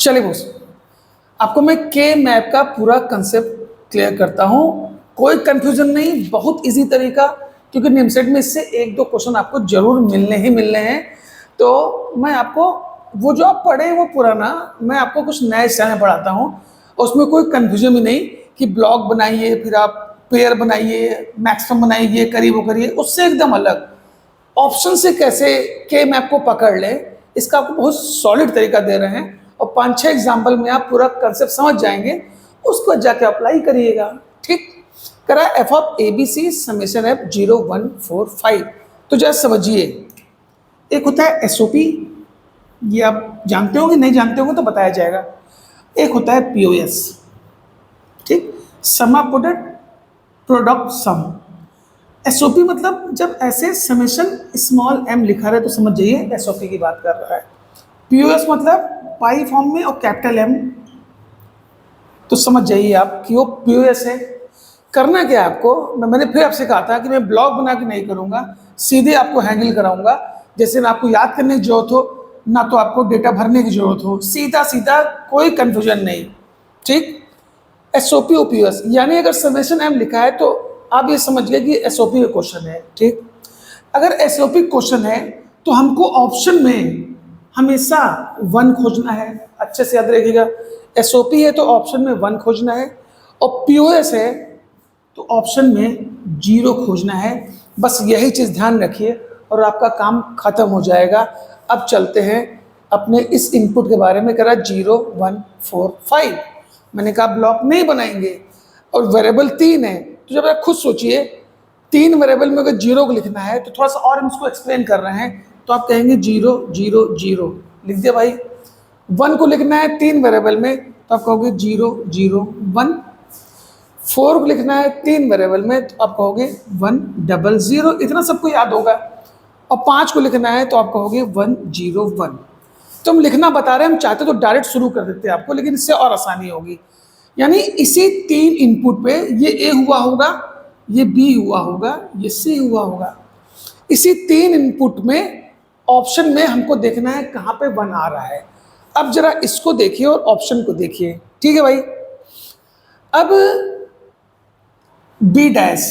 चलिए बोस, आपको मैं के मैप का पूरा कंसेप्ट क्लियर करता हूँ। कोई कंफ्यूजन नहीं, बहुत इजी तरीका, क्योंकि निमसेट में इससे एक दो क्वेश्चन आपको जरूर मिलने हैं। तो मैं आपको वो जो आप पढ़े वो पुराना, मैं आपको कुछ नए स्टाइल में पढ़ाता हूँ। उसमें कोई कंफ्यूजन भी नहीं कि ब्लॉक बनाइए, फिर आप पेयर बनाइए, मैक्सिमम बनाइए, करिए वो करिए, उससे एकदम अलग। ऑप्शन से कैसे के मैप को पकड़ ले, इसका आपको बहुत सॉलिड तरीका दे रहे हैं, और 5-6 एग्जाम्पल में आप पूरा कंसेप्ट समझ जाएंगे, उसको जाके अप्लाई करिएगा। ठीक करा, F of A B C summation F 0 1 4 5। तो जरा समझिए, एक होता है एसओपी, ये आप जानते होंगे, नहीं जानते होंगे तो बताया जाएगा। एक होता है पीओएस, ठीक, समा प्रोडक्ट सम। एसओपी मतलब जब ऐसे समेशन स्मॉल एम लिखा रहा है तो समझ जाइए एसओपी की बात कर रहा है। पीओएस मतलब पाई फॉर्म में और कैपिटल एम, तो समझ जाइए आप कि वो पीओएस है। करना क्या है आपको, मैंने फिर आपसे कहा था कि मैं ब्लॉग बना के नहीं करूंगा, सीधे आपको हैंडल कराऊंगा। जैसे ना आपको याद करने की जरूरत हो, ना तो आपको डेटा भरने की जरूरत हो, सीधा सीधा, कोई कंफ्यूजन नहीं। ठीक, एसओपी और पीओएस, यानी अगर समेशन एम लिखा है तो आप ये समझ गए कि एसओपी का क्वेश्चन है। ठीक, अगर एसओपी क्वेश्चन है तो हमको ऑप्शन में हमेशा 1 खोजना है। अच्छे से याद रखिएगा, एसओपी है तो ऑप्शन में 1 खोजना है, और पीओएस है तो ऑप्शन में 0 खोजना है। बस यही चीज़ ध्यान रखिए और आपका काम खत्म हो जाएगा। अब चलते हैं अपने इस इनपुट के बारे में। करा 0 1 4 5, मैंने कहा ब्लॉक नहीं बनाएंगे, और वेरिएबल 3 है। तो जब आप खुद सोचिए, 3 वेरिएबल में अगर 0 को लिखना है तो थोड़ा सा और हम इसको एक्सप्लेन कर रहे हैं, तो आप कहेंगे 0 0 0 लिख दिया भाई। 1 को लिखना है 3 वेरिएबल में तो आप कहोगे 0 0 1। 4 को लिखना है 3 वेरिएबल में तो आप कहोगे 1 0 0, इतना सबको याद होगा। और 5 को लिखना है तो आप कहोगे 1 0 1। तो हम लिखना बता रहे हैं, हम चाहते तो डायरेक्ट शुरू कर देते हैं आपको, लेकिन इससे और आसानी होगी। यानी इसी 3 इनपुट पे ये ए हुआ होगा, ये बी हुआ होगा, ये सी हुआ होगा। इसी 3 इनपुट में ऑप्शन में हमको देखना है कहाँ पे 1 आ रहा है। अब जरा इसको देखिए और ऑप्शन को देखिए। ठीक है भाई, अब बी डैश,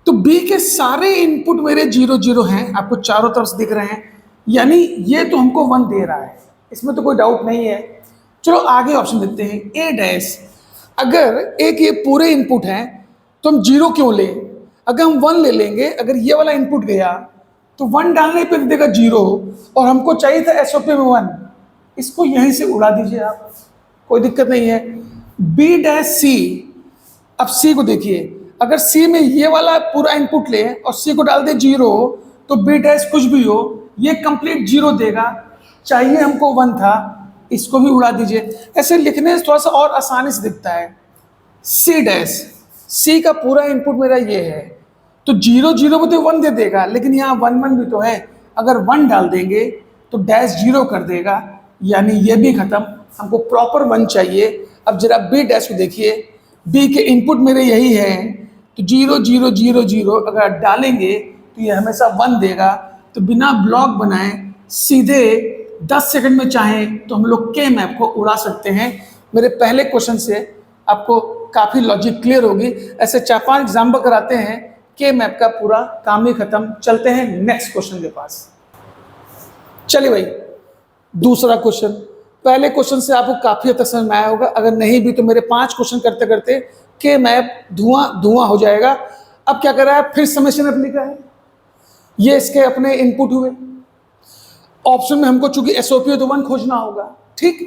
तो बी के सारे इनपुट मेरे 0 0 हैं, आपको चारों तरफ से दिख रहे हैं, यानी ये तो हमको 1 दे रहा है, इसमें तो कोई डाउट नहीं है। चलो आगे ऑप्शन देखते हैं, ए डैश। अगर एक ये पूरे इनपुट हैं तो हम 0 क्यों लें, अगर हम 1 ले लेंगे, अगर ये वाला इनपुट गया तो 1 डालने पे देगा 0, और हमको चाहिए था एसओपी में 1, इसको यहीं से उड़ा दीजिए आप, कोई दिक्कत नहीं है। बी डैश सी, अब सी को देखिए, अगर सी में ये वाला पूरा इनपुट ले और सी को डाल दे 0, तो बी डैश कुछ भी हो ये कंप्लीट 0 देगा, चाहिए हमको 1 था, इसको भी उड़ा दीजिए। ऐसे लिखने से थोड़ा सा और आसानी से दिखता है। सी डैश, सी का पूरा इनपुट मेरा ये है, तो 0 0 में तो 1 दे देगा, लेकिन यहाँ 1 1 भी तो है, अगर 1 डाल देंगे तो डैश 0 कर देगा, यानी ये भी खत्म, हमको प्रॉपर 1 चाहिए। अब जरा बी डैश को देखिए, बी के इनपुट मेरे यही है, तो 0 0 0 0 अगर डालेंगे तो ये हमेशा 1 देगा। तो बिना ब्लॉक बनाए सीधे 10 सेकंड में चाहें तो हम लोग के मैप को उड़ा सकते हैं। मेरे पहले क्वेश्चन से आपको काफ़ी लॉजिक क्लियर होगी। ऐसे 4-5 एग्जाम्पल कराते हैं, के मैप का पूरा काम ही खत्म। चलते हैं नेक्स्ट क्वेश्चन के पास। चलिए भाई, दूसरा क्वेश्चन। पहले क्वेश्चन से आपको काफ़ी हद तक समझ में आया होगा, अगर नहीं भी तो मेरे 5 क्वेश्चन करते करते के मैप धुआं धुआं हो जाएगा। अब क्या कर रहा है, फिर समेशन एफ लिखा है, ये इसके अपने इनपुट हुए। ऑप्शन में हमको चूंकि एसओपी है तो 1 खोजना होगा। ठीक,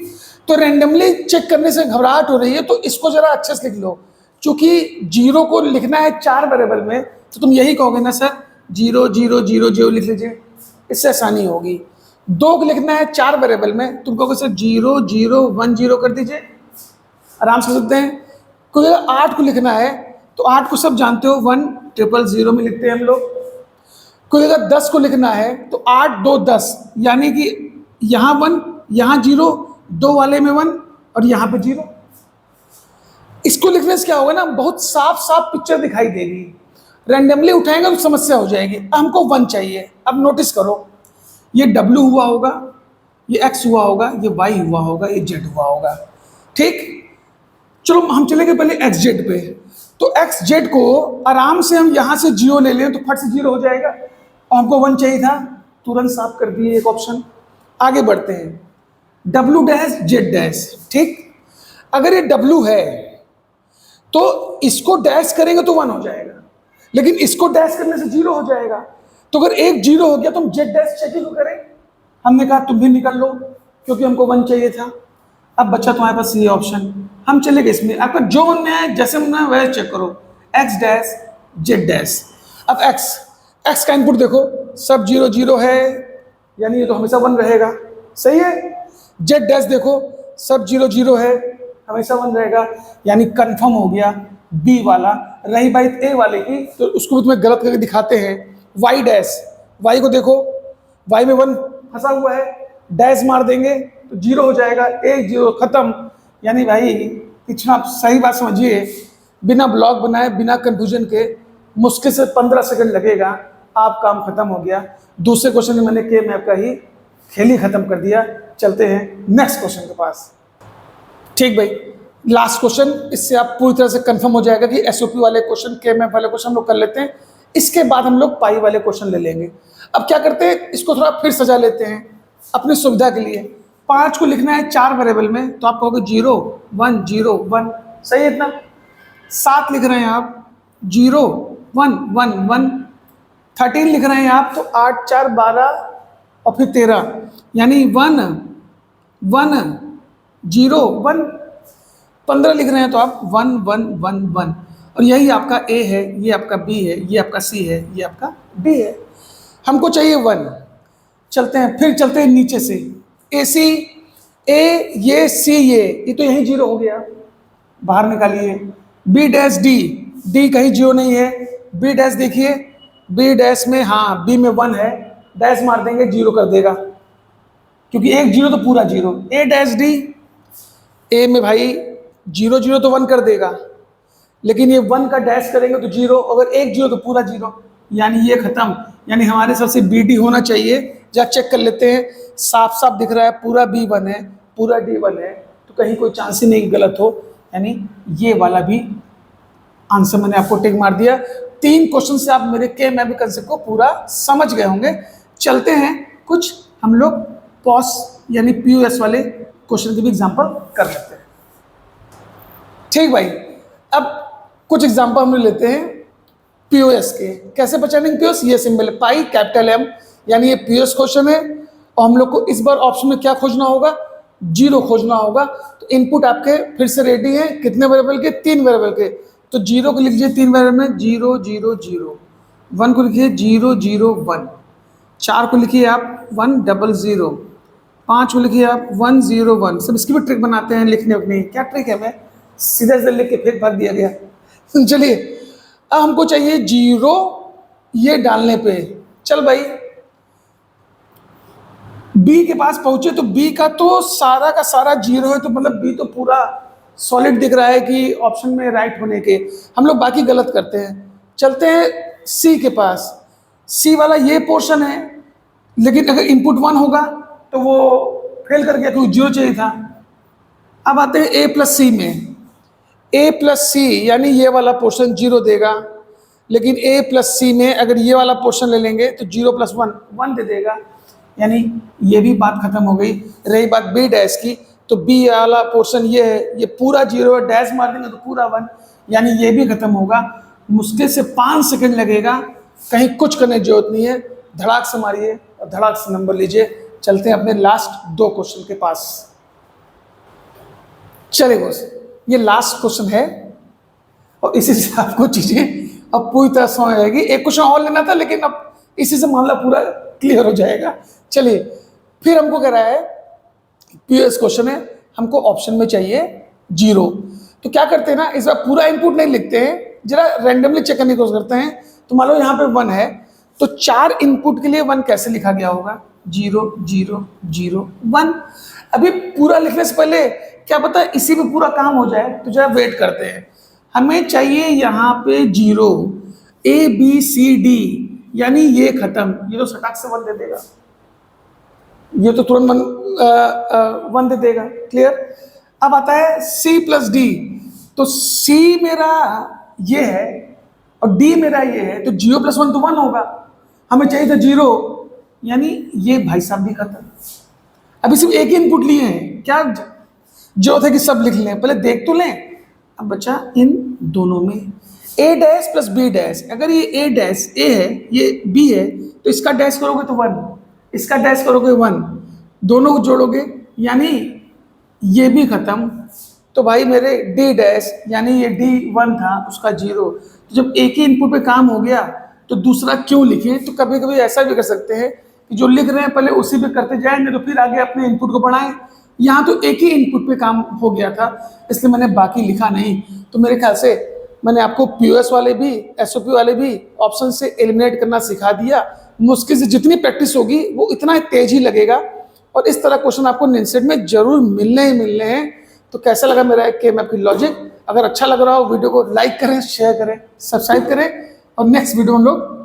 तो रैंडमली चेक करने से घबराहट हो रही है, तो इसको जरा अच्छे से लिख लो। चूंकि 0 को लिखना है 4 वेरिएबल में, तो तुम यही कहोगे ना सर 0 0 0 0 लिख लीजिए, इससे आसानी होगी। 2 को लिखना है 4 वेरिएबल में, तुम कहोगे सर 0 0 1 0 कर दीजिए, आराम से सकते हैं। कोई 8 को लिखना है तो 8 को सब जानते हो 1 0 0 में लिखते हैं हम लोग। कोई अगर 10 को लिखना है तो 8 2 10, यानी कि यहाँ 1 यहाँ 0, 2 वाले में 1 और यहाँ पे 0। इसको लिखने से क्या होगा ना, बहुत साफ साफ पिक्चर दिखाई देगी। रैंडमली उठाएंगे तो समस्या हो जाएगी। हमको 1 चाहिए। अब नोटिस करो, ये W हुआ होगा, ये x हुआ होगा, ये y हुआ होगा, ये z हुआ होगा। ठीक, चलो हम चलेंगे पहले एक्स जेड पे। तो एक्स जेड को आराम से हम यहां से 0 ले लें तो फट से 0 हो जाएगा, और हमको 1 चाहिए था, तुरंत साफ कर दिए एक ऑप्शन। आगे बढ़ते हैं, डब्ल्यू डैश जेड डैश। ठीक, अगर ये डब्ल्यू है तो इसको डैश करेंगे तो 1 हो जाएगा, लेकिन इसको डैश करने से 0 हो जाएगा। तो अगर एक 0 हो गया तो हम जेड डैश चेक ही तो करें। हमने कहा तुम भी निकल लो, क्योंकि हमको 1 चाहिए था। अब बच्चा तुम्हारे पास ये ऑप्शन, हम चले गए इसमें, आपका जो मन में है जैसे मन है वैसे चेक करो, एक्स डैश जेड डैश। अब एक्स का इनपुट देखो, सब 0 0 है, यानी ये तो हमेशा 1 रहेगा, सही है। जेड डैश देखो, सब 0 0 है, हमेशा 1 रहेगा, यानी कंफर्म हो गया बी वाला। रही बात ए वाले की, तो उसको भी तुम्हें गलत करके दिखाते हैं। वाई डैश, वाई को देखो, वाई में 1 फंसा हुआ है, डैश मार देंगे तो 0 हो जाएगा, 1 0 खत्म। यानी भाई इतना आप सही बात समझिए, बिना ब्लॉग बनाए बिना कंफ्यूजन के मुश्किल से 15 सेकंड लगेगा, आप काम खत्म हो गया। दूसरे क्वेश्चन में मैंने के मैप का ही खेल ही खत्म कर दिया। चलते हैं नेक्स्ट क्वेश्चन के पास। ठीक भाई, लास्ट क्वेश्चन, इससे आप पूरी तरह से कंफर्म हो जाएगा कि एसओपी वाले क्वेश्चन, के मैप वाले क्वेश्चन हम लोग कर लेते हैं। इसके बाद हम लोग पाई वाले क्वेश्चन ले लेंगे। अब क्या करते हैं, इसको थोड़ा फिर सजा लेते हैं अपनी सुविधा के लिए। 5 को लिखना है 4 वेरिएबल में, तो आप कहोगे 0 1 0 1, सही है इतना। 7 लिख रहे हैं आप, 0 1 1 1। 13 लिख रहे हैं आप, तो 8 4 12 और फिर 13, यानी 1 1 0 1। 15 लिख रहे हैं तो आप 1 1 1 1, और यही आपका ए है, ये आपका बी है, ये आपका सी है, ये आपका डी है। हमको चाहिए 1। चलते हैं, फिर चलते हैं नीचे से, ए सी, ए ये सी ये तो यही 0 हो गया, बाहर निकालिए। बी डैश डी, डी कहीं 0 नहीं है। बी डैश देखिए, बी डैश में, हाँ बी में 1 है, डैश मार देंगे 0 कर देगा, क्योंकि एक 0 तो पूरा 0। ए डैश डी, ए में भाई 0 0 तो 1 कर देगा, लेकिन ये 1 का डैश करेंगे तो 0, अगर एक 0 तो पूरा 0, यानी ये खत्म। यानी हमारे सबसे बी डी होना चाहिए। जा चेक कर लेते हैं, साफ साफ दिख रहा है पूरा बी 1 है, पूरा डी 1 है, तो कहीं कोई चांस ही नहीं गलत हो, यानी ये वाला भी आंसर मैंने आपको टिक मार दिया। 3 क्वेश्चन से आप मेरे के मैप कंसेप्ट को पूरा समझ गए होंगे। चलते हैं कुछ हम लोग पॉस यानी पीओएस वाले क्वेश्चन के भी एग्जांपल कर लेते हैं। ठीक भाई, अब कुछ एग्जांपल हम लेते हैं पीओएस के। कैसे पहचानेंगे पीओएस, ये सिंबल है पाई कैपिटल एम, यानी ये पीओएस क्वेश्चन है। और हम लोग को इस बार ऑप्शन में क्या खोजना होगा, 0 खोजना होगा। तो इनपुट आपके फिर से रेडी है, कितने वेरिएबल के, 3 वेरिएबल के। तो 0 को लिख लीजिए 3 वेरिएबल में, 0 0 0। 1 को लिखिए 0 0 1। 4 को लिखिए आप 1 0 0। 5 को लिखिए आप 1 0 1। सब इसकी भी ट्रिक बनाते हैं लिखने अपनी, क्या ट्रिक है, मैं सीधा सीधा लिख के फिर भाग दिया गया। चलिए, अब हमको चाहिए 0 ये डालने पे। चल भाई, बी के पास पहुंचे तो बी का तो सारा का सारा 0 है, तो मतलब बी तो पूरा सॉलिड दिख रहा है कि ऑप्शन में राइट होने के। हम लोग बाकी गलत करते हैं। चलते हैं सी के पास, सी वाला ये पोर्शन है, लेकिन अगर इनपुट 1 होगा तो वो फेल कर गया, क्योंकि 0 चाहिए था। अब आते हैं ए प्लस सी में। ए प्लस सी यानी ये वाला पोर्शन 0 देगा, लेकिन ए प्लस सी में अगर ये वाला पोर्शन ले लेंगे तो 0 + 1 1 दे देगा, यानी ये भी बात खत्म हो गई। रही बात बी डैश की, तो बी वाला पोर्शन ये है, ये पूरा 0 है, डैश मार देंगे तो पूरा 1, यानी ये भी खत्म होगा। मुश्किल से 5 सेकंड लगेगा, कहीं कुछ करने की जरूरत नहीं है, धड़ाक से मारिए और धड़ाक से नंबर लीजिए। चलते हैं अपने लास्ट 2 क्वेश्चन के पास। चले बस, ये लास्ट क्वेश्चन है और इसी से आपको चीजें अब पूरी तरह समझ आएगी। एक क्वेश्चन और लेना था, लेकिन अब इसी से मामला पूरा क्लियर हो जाएगा। चलिए, फिर हमको कह रहा है पीओएस क्वेश्चन है, हमको ऑप्शन में चाहिए 0। तो क्या करते हैं ना, इस बार पूरा इनपुट नहीं लिखते हैं, जरा रैंडमली चेक करने की कोशिश करते हैं। तो मान लो यहाँ पे 1 है, तो 4 इनपुट के लिए 1 कैसे लिखा गया होगा, 0 0 0 1। अभी पूरा लिखने से पहले क्या पता इसी पे पूरा काम हो जाए, तो जरा वेट करते हैं। हमें चाहिए यहाँ पे 0, ए बी सी डी, यानी ये खत्म, ये तो सटाक से 1 दे देगा। ये तो तुरंत वन दे देगा, क्लियर। अब आता है सी प्लस डी, तो सी मेरा ये है और डी मेरा ये है, तो 0 + 1 तो 1 होगा, हमें चाहिए था 0, यानी ये भाई साहब भी खत्म। अभी सिर्फ एक ही इनपुट लिए हैं, क्या जरूरत है कि सब लिख लें, पहले देख तो लें। अब बचा इन दोनों में ए डैश प्लस बी डैश, अगर ये ए डैश ए है, ये बी है, तो इसका डैश करोगे तो 1, इसका डैश करोगे 1, दोनों को जोड़ोगे यानी ये भी खत्म। तो भाई मेरे डी डैश यानी ये डी 1 था उसका 0, तो जब एक ही इनपुट पे काम हो गया तो दूसरा क्यों लिखें। तो कभी कभी ऐसा भी कर सकते हैं कि जो लिख रहे हैं पहले उसी पे करते जाएंगे, तो फिर आगे अपने इनपुट को बढ़ाएं। यहाँ तो एक ही इनपुट पे काम हो गया था, इसलिए मैंने बाकी लिखा नहीं। तो मेरे ख्याल से मैंने आपको पीओएस वाले भी एसओपी वाले भी ऑप्शन से एलिमिनेट करना सिखा दिया। मुश्किल से जितनी प्रैक्टिस होगी वो इतना तेज ही लगेगा, और इस तरह क्वेश्चन आपको निमसेट में जरूर मिलने ही मिलने हैं। तो कैसा लगा मेरा के मैप की लॉजिक? अगर अच्छा लग रहा हो वीडियो को लाइक करें, शेयर करें, सब्सक्राइब करें, और नेक्स्ट वीडियो हम लोग